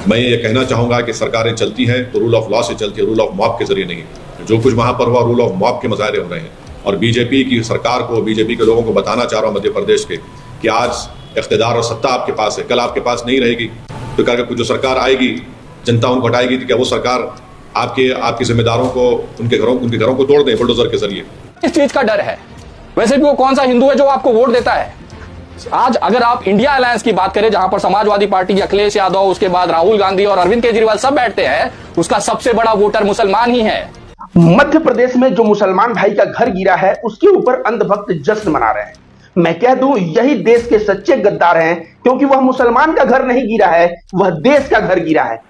मैं ये कहना चाहूँगा कि सरकारें चलती हैं तो रूल ऑफ लॉ से चलती है, रूल ऑफ मॉब के जरिए नहीं। जो कुछ वहाँ पर हुआ रूल ऑफ मॉब के मुजाहरे हो रहे हैं, और बीजेपी की सरकार को, बीजेपी के लोगों को बताना चाह रहा हूँ मध्य प्रदेश के कि आज इख्तिदार और सत्ता आपके पास है, कल आपके पास नहीं रहेगी। तो क्या जो सरकार आएगी जनता उनको हटाएगी, तो क्या वो सरकार आपके जिम्मेदारों को उनके घरों को तोड़ दें बुलडोजर के जरिए? इस चीज का डर है। वैसे भी वो कौन सा हिंदू है जो आपको वोट देता है? आज अगर आप इंडिया अलायंस की बात करें, जहां पर समाजवादी पार्टी अखिलेश यादव, उसके बाद राहुल गांधी और अरविंद केजरीवाल सब बैठते हैं, उसका सबसे बड़ा वोटर मुसलमान ही है। मध्य प्रदेश में जो मुसलमान भाई का घर गिरा है उसके ऊपर अंधभक्त जश्न मना रहे हैं। मैं कह दूं, यही देश के सच्चे गद्दार हैं, क्योंकि वह मुसलमान का घर नहीं गिरा है, वह देश का घर गिरा है।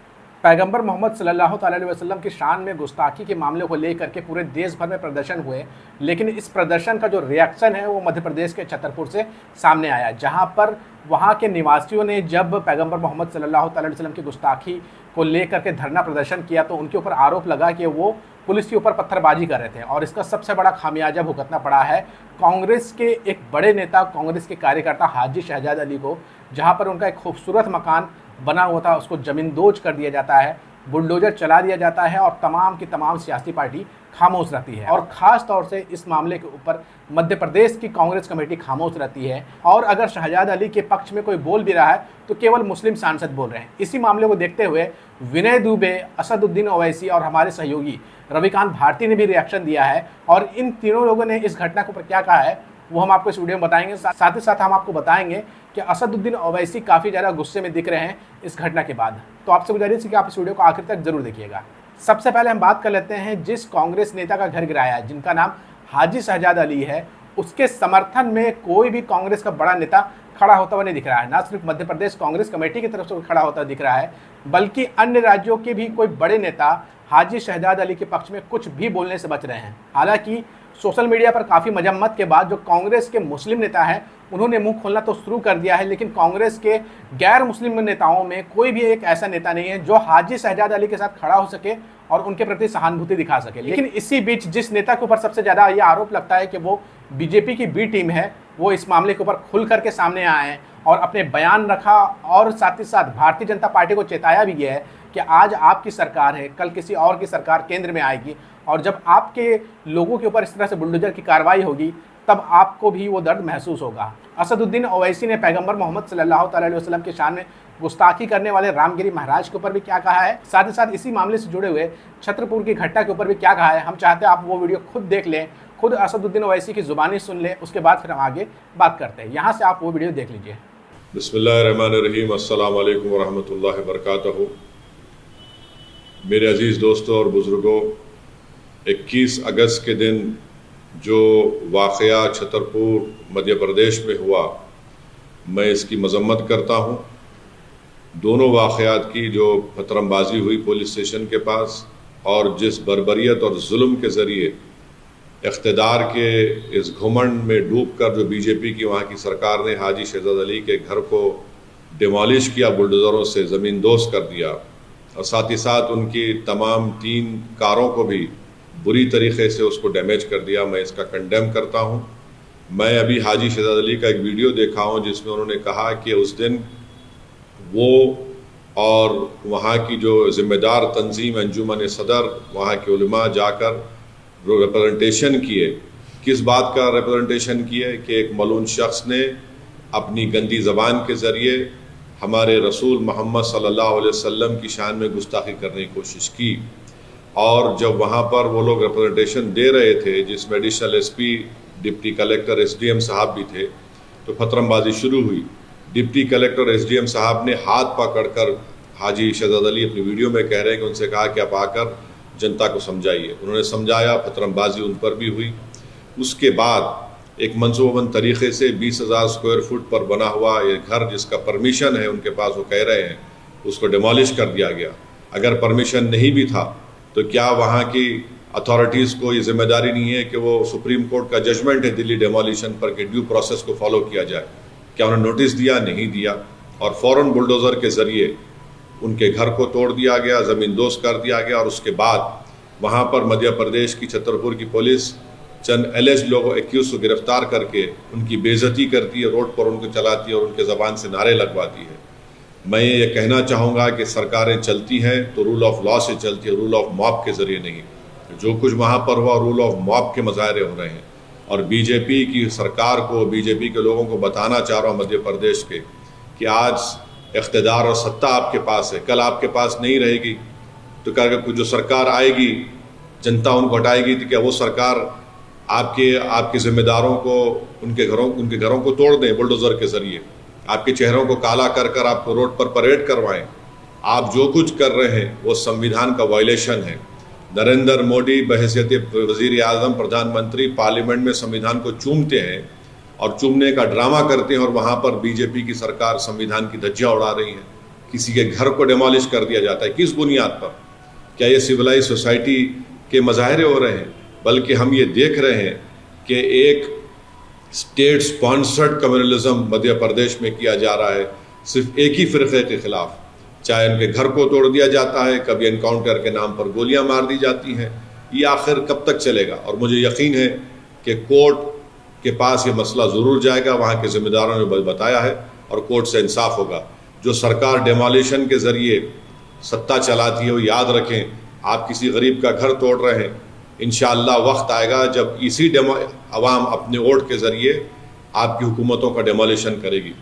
पैगंबर मोहम्मद सल्लल्लाहु अलैहि वसल्लम की शान में गुस्ताखी के मामले को लेकर के पूरे देश भर में प्रदर्शन हुए, लेकिन इस प्रदर्शन का जो रिएक्शन है वो मध्य प्रदेश के छतरपुर से सामने आया, जहां पर वहां के निवासियों ने जब पैगंबर मोहम्मद सल्लल्लाहु अलैहि वसल्लम की गुस्ताखी को लेकर के धरना प्रदर्शन किया तो उनके ऊपर आरोप लगा कि वो पुलिस के ऊपर पत्थरबाजी कर रहे थे, और इसका सबसे बड़ा खामियाजा भुगतना पड़ा है कांग्रेस के एक बड़े नेता, कांग्रेस के कार्यकर्ता हाजी शहजाद अली को, जहां पर उनका एक खूबसूरत मकान बना हुआ था उसको जमींदोज कर दिया जाता है, बुलडोजर चला दिया जाता है, और तमाम की तमाम सियासी पार्टी खामोश रहती है। और ख़ास तौर से इस मामले के ऊपर मध्य प्रदेश की कांग्रेस कमेटी खामोश रहती है, और अगर शहजाद अली के पक्ष में कोई बोल भी रहा है तो केवल मुस्लिम सांसद बोल रहे हैं। इसी मामले को देखते हुए विनय दुबे, असदुद्दीन ओवैसी और हमारे सहयोगी रविकांत भारती ने भी रिएक्शन दिया है, और इन तीनों लोगों ने इस घटना के ऊपर क्या कहा है वो हम आपको इस वीडियो में बताएंगे। साथ ही साथ हम आपको बताएंगे कि असदुद्दीन ओवैसी काफ़ी ज़्यादा गुस्से में दिख रहे हैं इस घटना के बाद। तो आपसे गुजारिश है कि आप इस वीडियो को आखिर तक जरूर देखिएगा। सबसे पहले हम बात कर लेते हैं जिस कांग्रेस नेता का घर गिराया है, जिनका नाम हाजी शहजाद अली है, उसके समर्थन में कोई भी कांग्रेस का बड़ा नेता खड़ा होता हुआ नहीं दिख रहा है। ना सिर्फ मध्य प्रदेश कांग्रेस कमेटी की तरफ से खड़ा होता दिख रहा है, बल्कि अन्य राज्यों के भी कोई बड़े नेता हाजी शहजाद अली के पक्ष में कुछ भी बोलने से बच रहे हैं। हालांकि सोशल मीडिया पर काफ़ी मजम्मत के बाद जो कांग्रेस के मुस्लिम नेता हैं उन्होंने मुंह खोलना तो शुरू कर दिया है, लेकिन कांग्रेस के गैर मुस्लिम नेताओं में कोई भी एक ऐसा नेता नहीं है जो हाजी शहजाद अली के साथ खड़ा हो सके और उनके प्रति सहानुभूति दिखा सके। लेकिन इसी बीच जिस नेता के ऊपर सबसे ज़्यादा ये आरोप लगता है कि वो बीजेपी की बी टीम है, वो इस मामले के ऊपर खुल करके सामने आए हैं और अपने बयान रखा, और साथ ही साथ भारतीय जनता पार्टी को चेताया भी गया है कि आज आपकी सरकार है, कल किसी और की सरकार केंद्र में आएगी, और जब आपके लोगों के ऊपर इस तरह से बुलडोजर की कार्रवाई होगी तब आपको भी वो दर्द महसूस होगा। असदुद्दीन ओवैसी ने पैगंबर मोहम्मद सल्लल्लाहु अलैहि वसल्लम की शान में गुस्ताखी करने वाले रामगिरी महाराज के ऊपर भी क्या कहा है, साथ ही साथ इसी मामले से जुड़े हुए छतरपुर की घटना के ऊपर भी क्या कहा है। हम चाहते हैं आप वो वीडियो खुद देख लें, खुद असदुद्दीन ओवैसी की ज़ुबानी सुन लें, उसके बाद फिर हम आगे बात करते हैं। यहाँ से आप वो वीडियो देख लीजिए। बिस्मिल्लाहिर्रहमानिर्रहीम, अस्सलाम वालेकुम वरहमतुल्लाहि वबरकातुहू। मेरे अजीज़ दोस्तों और बुज़ुर्गों, 21 अगस्त के दिन जो वाक़या छतरपुर मध्य प्रदेश में हुआ, मैं इसकी मज़म्मत करता हूँ। दोनों वाक़यात की जो पथरमबाजी हुई पुलिस स्टेशन के पास, और जिस बर्बरियत और जुल्म के ज़रिए इक़्तिदार के इस घुमंड में डूबकर जो बीजेपी की वहाँ की सरकार ने हाजी शहजाद अली के घर को डिमोलिश किया, बुलडोज़रों से ज़मींदोज़ कर दिया, और साथ ही साथ उनकी तमाम 3 कारों को भी बुरी तरीक़े से उसको डैमेज कर दिया, मैं इसका कंडेम करता हूँ। मैं अभी हाजी शहजाद अली का एक वीडियो देखा हूँ जिसमें उन्होंने कहा कि उस दिन वो और वहाँ की जो ज़िम्मेदार तंजीम अंजुमन सदर, वहाँ के उलमा जाकर रिप्रेजेंटेशन किए। किस बात का रिप्रेजेंटेशन किए कि एक मलून शख्स ने अपनी गंदी ज़बान के ज़रिए हमारे रसूल मोहम्मद सल्लल्लाहु अलैहि वसल्लम की शान में गुस्ताखी करने की कोशिश की। और जब वहाँ पर वो लोग रिप्रेजेंटेशन दे रहे थे, जिसमें additional SP, deputy collector, SDM साहब भी थे, तो पथरमबाजी शुरू हुई। डिप्टी कलेक्टर, एसडीएम साहब ने हाथ पकड़कर हाजी शहजाद अली अपनी वीडियो में कह रहे हैं कि उनसे कहा कि आप आकर जनता को समझाइए। उन्होंने समझाया, पथरमबाजी उन पर भी हुई। उसके बाद एक मनसूबाबंद तरीक़े से 20,000 स्क्वायर फुट पर बना हुआ ये घर, जिसका परमिशन है उनके पास, वो कह रहे हैं, उसको डिमोलिश कर दिया गया। अगर परमिशन नहीं भी था तो क्या वहाँ की अथॉरिटीज़ को ये जिम्मेदारी नहीं है कि वो सुप्रीम कोर्ट का जजमेंट है दिल्ली डेमोलिशन पर कि ड्यू प्रोसेस को फॉलो किया जाए? क्या उन्होंने नोटिस दिया? नहीं दिया, और फ़ौरन बुलडोज़र के ज़रिए उनके घर को तोड़ दिया गया, ज़मींदोज़ कर दिया गया। और उसके बाद वहाँ पर मध्य प्रदेश की छतरपुर की पुलिस चंद एलिज लोगों, 21 को गिरफ्तार करके उनकी बेइज्जती करती है, रोड पर उनको चलाती है और उनके ज़बान से नारे लगवाती है। मैं ये कहना चाहूँगा कि सरकारें चलती हैं तो रूल ऑफ लॉ से चलती है, रूल ऑफ मॉब के ज़रिए नहीं। जो कुछ वहाँ पर हुआ रूल ऑफ मॉब के मुजाहरे हो रहे हैं। और बीजेपी की सरकार को, बीजेपी के लोगों को बताना चाह रहा हूँ मध्य प्रदेश के कि आज इख्तिदार और सत्ता आपके पास है, कल आपके पास नहीं रहेगी। तो क्या जो सरकार आएगी जनता उनको हटाएगी, तो क्या वो सरकार आपके जिम्मेदारों को उनके घरों को तोड़ दें बुलडोज़र के ज़रिए, आपके चेहरों को काला कर कर आपको रोड पर परेड करवाएं? आप जो कुछ कर रहे हैं वो संविधान का वायलेशन है। नरेंद्र मोदी बहैसियत वज़ीर आज़म, प्रधानमंत्री पार्लियामेंट में संविधान को चूमते हैं और चूमने का ड्रामा करते हैं, और वहाँ पर बीजेपी की सरकार संविधान की धज्जियाँ उड़ा रही है। किसी के घर को डिमोलिश कर दिया जाता है, किस बुनियाद पर? क्या ये सिविलाइज सोसाइटी के मज़ाहरे हो रहे हैं? बल्कि हम ये देख रहे हैं कि एक state sponsored communalism Madhya Pradesh में किया जा रहा है, सिर्फ एक ही फ़िरक़े के ख़िलाफ़। चाहे उनके घर को तोड़ दिया जाता है, कभी एनकाउंटर के नाम पर गोलियां मार दी जाती हैं। ये आखिर कब तक चलेगा? और मुझे यकीन है कि कोर्ट के पास ये मसला ज़रूर जाएगा, वहाँ के ज़िम्मेदारों ने बताया है, और कोर्ट से इंसाफ होगा। जो सरकार डेमोलिशन के ज़रिए सत्ता चलाती है वो याद रखें, आप किसी गरीब का घर तोड़ रहे हैं, इंशाअल्लाह वक्त आएगा जब इसी अवाम अपने वोट के ज़रिए आपकी हुकूमतों का डेमोलिशन करेगी।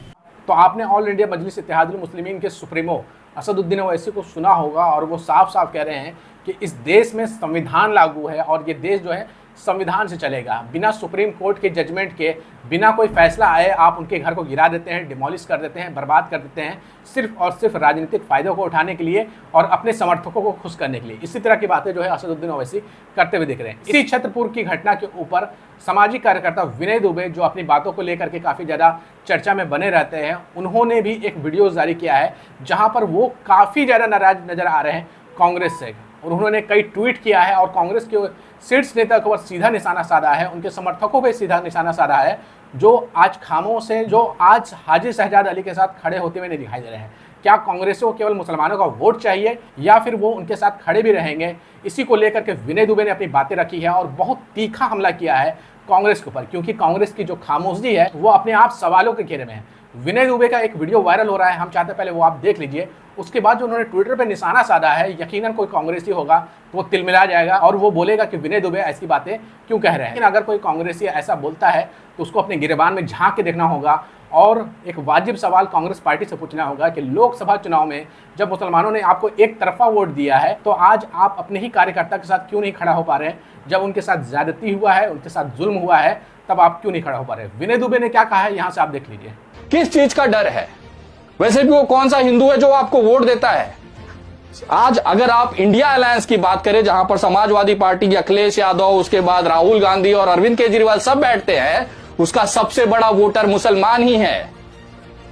तो आपने ऑल इंडिया मजलिस इत्तेहादुल मुस्लिमीन के सुप्रीमो असदुद्दीन ओवैसी को सुना होगा, और वो साफ साफ कह रहे हैं कि इस देश में संविधान लागू है और ये देश जो है संविधान से चलेगा। बिना सुप्रीम कोर्ट के जजमेंट के, बिना कोई फैसला आए आप उनके घर को गिरा देते हैं, डिमोलिश कर देते हैं, बर्बाद कर देते हैं, सिर्फ और सिर्फ राजनीतिक फ़ायदों को उठाने के लिए और अपने समर्थकों को खुश करने के लिए। इसी तरह की बातें जो है असदुद्दीन ओवैसी करते हुए दिख रहे हैं। इसी छतरपुर की घटना के ऊपर सामाजिक कार्यकर्ता विनय दुबे, जो अपनी बातों को लेकर के काफ़ी ज़्यादा चर्चा में बने रहते हैं, उन्होंने भी एक वीडियो जारी किया है जहाँ पर वो काफ़ी ज़्यादा नाराज नज़र आ रहे हैं कांग्रेस से, और उन्होंने कई ट्वीट किया है और कांग्रेस के शीर्ष नेता के ऊपर सीधा निशाना साधा है, उनके समर्थकों पे सीधा निशाना साधा है, जो आज खामोश हैं, जो आज हाजी शहजाद अली के साथ खड़े होते हुए नहीं दिखाई दे रहे हैं। क्या कांग्रेस को केवल मुसलमानों का वोट चाहिए या फिर वो उनके साथ खड़े भी रहेंगे? इसी को लेकर के विनय दुबे ने अपनी बातें रखी है और बहुत तीखा हमला किया है कांग्रेस के ऊपर, क्योंकि कांग्रेस की जो खामोशी है वो अपने आप सवालों के घेरे में है। विनय दुबे का एक वीडियो वायरल हो रहा है, हम चाहते हैं पहले वो आप देख लीजिए। उसके बाद जो उन्होंने ट्विटर पे निशाना साधा है, यकीनन कोई कांग्रेसी होगा तो वो तिलमिला जाएगा और वो बोलेगा कि विनय दुबे ऐसी बातें क्यों कह रहे हैं। लेकिन अगर कोई कांग्रेसी ऐसा बोलता है तो उसको अपने गिरेबान में झांक के देखना होगा, और एक वाजिब सवाल कांग्रेस पार्टी से पूछना होगा कि लोकसभा चुनाव में जब मुसलमानों ने आपको एक तरफा वोट दिया है तो आज आप अपने ही कार्यकर्ता के साथ क्यों नहीं खड़ा हो पा रहे हैं? जब उनके साथ ज्यादती हुआ है, उनके साथ जुल्म हुआ है, तब आप क्यों नहीं खड़ा हो पा रहे? विनय दुबे ने क्या कहा है, यहाँ से आप देख लीजिए। किस चीज का डर है? वैसे भी वो कौन सा हिंदू है जो आपको वोट देता है? आज अगर आप इंडिया अलायंस की बात करें, जहां पर समाजवादी पार्टी, अखिलेश यादव, उसके बाद राहुल गांधी और अरविंद केजरीवाल सब बैठते हैं, उसका सबसे बड़ा वोटर मुसलमान ही है।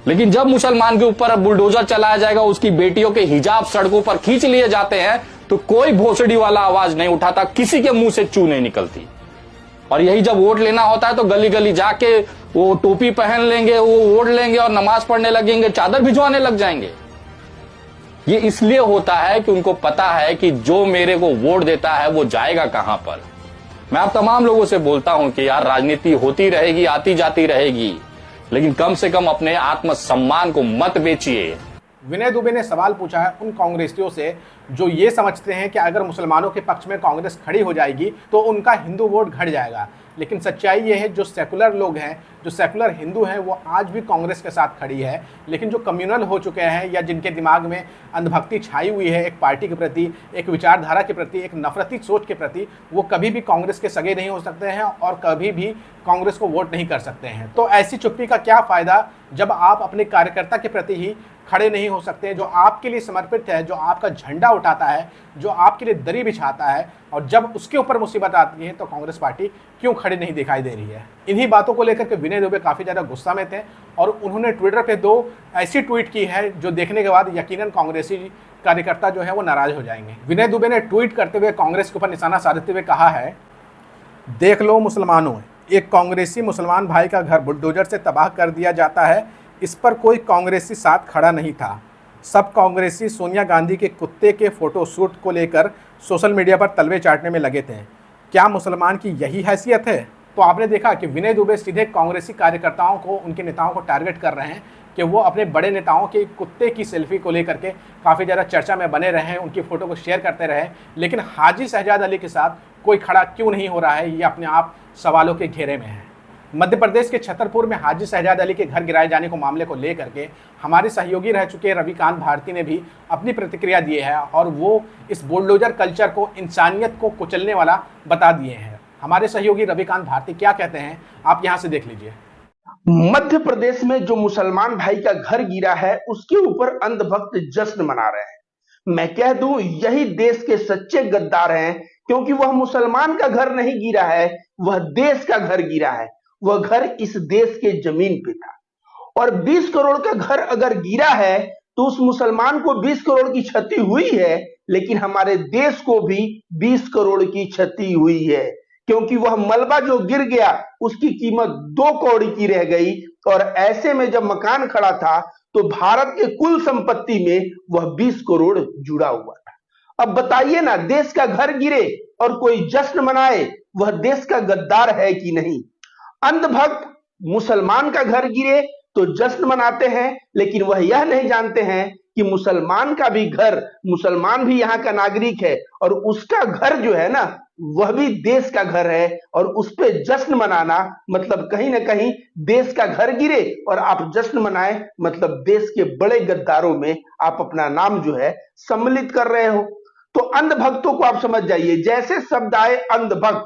लेकिन जब मुसलमान के ऊपर बुलडोजर चलाया जाएगा, उसकी बेटियों के हिजाब सड़कों पर खींच लिए जाते हैं, तो कोई भोसड़ी वाला आवाज नहीं उठाता, किसी के मुंह से चू नहीं निकलती। और यही जब वोट लेना होता है तो गली गली जाके वो टोपी पहन लेंगे, वो वोट लेंगे और नमाज पढ़ने लगेंगे, चादर भिजवाने लग जाएंगे। ये इसलिए होता है कि उनको पता है कि जो मेरे को वोट देता है वो जाएगा कहां पर। मैं आप तमाम लोगों से बोलता हूं कि यार, राजनीति होती रहेगी, आती जाती रहेगी, लेकिन कम से कम अपने आत्मसम्मान को मत बेचिए। विनय दुबे ने सवाल पूछा है उन कांग्रेसियों से जो ये समझते हैं कि अगर मुसलमानों के पक्ष में कांग्रेस खड़ी हो जाएगी तो उनका हिंदू वोट घट जाएगा। लेकिन सच्चाई ये है, जो सेकुलर लोग हैं, जो सेकुलर हिंदू हैं, वो आज भी कांग्रेस के साथ खड़ी है। लेकिन जो कम्युनल हो चुके हैं या जिनके दिमाग में अंधभक्ति छाई हुई है एक पार्टी के प्रति, एक विचारधारा के प्रति, एक नफरती सोच के प्रति, वो कभी भी कांग्रेस के सगे नहीं हो सकते हैं और कभी भी कांग्रेस को वोट नहीं कर सकते हैं। तो ऐसी चुप्पी का क्या फ़ायदा जब आप अपने कार्यकर्ता के प्रति ही खड़े नहीं हो सकते, जो आपके लिए समर्पित है, जो आपका झंडा उठाता है, जो आपके लिए दरी बिछाता है, और जब उसके ऊपर मुसीबत आती है तो कांग्रेस पार्टी क्यों खड़ी नहीं दिखाई दे रही है। इन्हीं बातों को लेकर के विनय दुबे काफ़ी ज़्यादा गुस्सा में थे और उन्होंने ट्विटर पे 2 ऐसी ट्वीट की है जो देखने के बाद यकीनन कांग्रेसी कार्यकर्ता जो है वो नाराज हो जाएंगे। विनय दुबे ने ट्वीट करते हुए कांग्रेस के ऊपर निशाना साधते हुए कहा है, देख लो मुसलमानों, एक कांग्रेसी मुसलमान भाई का घर बुलडोजर से तबाह कर दिया जाता है, इस पर कोई कांग्रेसी साथ खड़ा नहीं था। सब कांग्रेसी सोनिया गांधी के कुत्ते के फोटोशूट को लेकर सोशल मीडिया पर तलवे चाटने में लगे थे। क्या मुसलमान की यही हैसियत है? तो आपने देखा कि विनय दुबे सीधे कांग्रेसी कार्यकर्ताओं को, उनके नेताओं को टारगेट कर रहे हैं कि वो अपने बड़े नेताओं के कुत्ते की सेल्फी को लेकर के काफ़ी ज़्यादा चर्चा में बने रहे हैं, उनकी फ़ोटो को शेयर करते रहे, लेकिन हाजी शहजाद अली के साथ कोई खड़ा क्यों नहीं हो रहा है, ये अपने आप सवालों के घेरे में है। मध्य प्रदेश के छतरपुर में हाजी शहजाद अली के घर गिराए जाने को मामले को लेकर के हमारे सहयोगी रह चुके रविकांत भारती ने भी अपनी प्रतिक्रिया दी है और वो इस बुलडोजर कल्चर को इंसानियत को कुचलने वाला बता दिए हैं। हमारे सहयोगी रविकांत भारती क्या कहते हैं, आप यहाँ से देख लीजिए। मध्य प्रदेश में जो मुसलमान भाई का घर गिरा है उसके ऊपर अंधभक्त जश्न मना रहे हैं। मैं कह दूं यही देश के सच्चे गद्दार हैं, क्योंकि वह मुसलमान का घर नहीं गिरा है, वह देश का घर गिरा है। वह घर इस देश के जमीन पे था और 20 करोड़ का घर अगर गिरा है तो उस मुसलमान को 20 करोड़ की क्षति हुई है, लेकिन हमारे देश को भी 20 करोड़ की क्षति हुई है, क्योंकि वह मलबा जो गिर गया उसकी कीमत 2 कौड़ी की रह गई। और ऐसे में जब मकान खड़ा था तो भारत के कुल संपत्ति में वह 20 करोड़ जुड़ा हुआ था। अब बताइए ना, देश का घर गिरे और कोई जश्न मनाए, वह देश का गद्दार है कि नहीं? अंधभक्त मुसलमान का घर गिरे तो जश्न मनाते हैं, लेकिन वह यह नहीं जानते हैं कि मुसलमान का भी घर, मुसलमान भी यहाँ का नागरिक है और उसका घर जो है ना वह भी देश का घर है। और उस पे जश्न मनाना मतलब कहीं ना कहीं देश का घर गिरे और आप जश्न मनाएं, मतलब देश के बड़े गद्दारों में आप अपना नाम जो है सम्मिलित कर रहे हो। तो अंधभक्तों को आप समझ जाइए, जैसे शब्द आए अंधभक्त,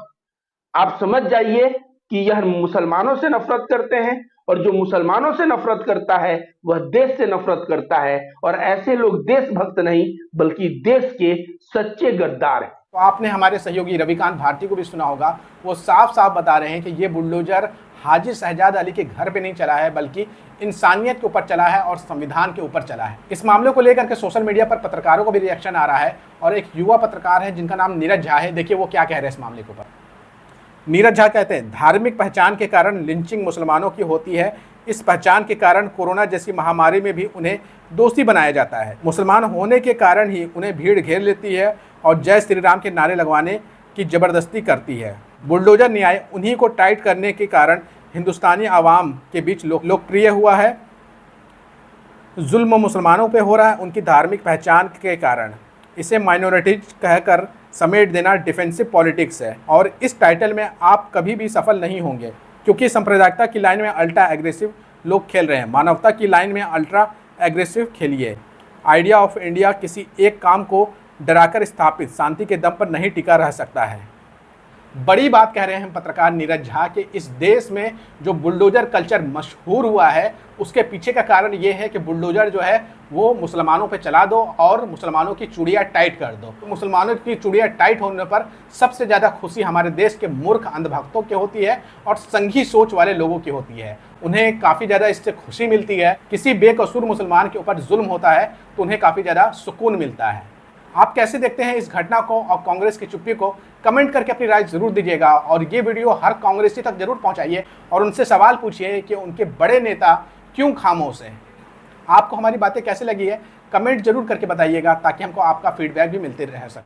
आप समझ जाइए कि यह मुसलमानों से नफरत करते हैं और जो मुसलमानों से नफरत करता है वह देश से नफरत करता है। और ऐसे लोग देशभक्त नहीं बल्कि देश के सच्चे गद्दार हैं। तो आपने हमारे सहयोगी रविकांत भारती को भी सुना होगा, वो साफ साफ बता रहे हैं कि ये बुलडोजर हाजी शहजाद अली के घर पे नहीं चला है बल्कि इंसानियत के ऊपर चला है और संविधान के ऊपर चला है। इस मामले को लेकर के सोशल मीडिया पर पत्रकारों को भी रिएक्शन आ रहा है और एक युवा पत्रकार है जिनका नाम नीरज झा है। देखिए वो क्या कह रहे हैं इस मामले के ऊपर। नीरज झा कहते हैं, धार्मिक पहचान के कारण लिंचिंग मुसलमानों की होती है। इस पहचान के कारण कोरोना जैसी महामारी में भी उन्हें दोषी बनाया जाता है। मुसलमान होने के कारण ही उन्हें भीड़ घेर लेती है और जय श्री राम के नारे लगवाने की जबरदस्ती करती है। बुलडोजर न्याय उन्हीं को टाइट करने के कारण हिंदुस्तानी आवाम के बीच लोकप्रिय हुआ है। जुल्म मुसलमानों पे हो रहा है उनकी धार्मिक पहचान के कारण। इसे माइनॉरिटीज कहकर समेट देना डिफेंसिव पॉलिटिक्स है और इस टाइटल में आप कभी भी सफल नहीं होंगे, क्योंकि सांप्रदायिकता की लाइन में अल्ट्रा एग्रेसिव लोग खेल रहे हैं। मानवता की लाइन में अल्ट्रा एग्रेसिव खेलिए। आइडिया ऑफ इंडिया किसी एक काम को डराकर स्थापित शांति के दम पर नहीं टिका रह सकता है। बड़ी बात कह रहे हैं पत्रकार नीरज झा कि इस देश में जो बुलडोजर कल्चर मशहूर हुआ है उसके पीछे का कारण ये है कि बुलडोजर जो है वो मुसलमानों पे चला दो और मुसलमानों की चूड़ियाँ टाइट कर दो। तो मुसलमानों की चूड़ियाँ टाइट होने पर सबसे ज़्यादा खुशी हमारे देश के मूर्ख अंधभक्तों की होती है और संघी सोच वाले लोगों की होती है। उन्हें काफ़ी ज़्यादा इससे खुशी मिलती है। किसी बेकसूर मुसलमान के ऊपर जुल्म होता है तो उन्हें काफ़ी ज़्यादा सुकून मिलता है। आप कैसे देखते हैं इस घटना को और कांग्रेस की चुप्पी को? कमेंट करके अपनी राय जरूर दीजिएगा और ये वीडियो हर कांग्रेसी तक जरूर पहुंचाइए और उनसे सवाल पूछिए कि उनके बड़े नेता क्यों खामोश हैं। आपको हमारी बातें कैसे लगी है कमेंट जरूर करके बताइएगा ताकि हमको आपका फीडबैक भी मिलते रह सके।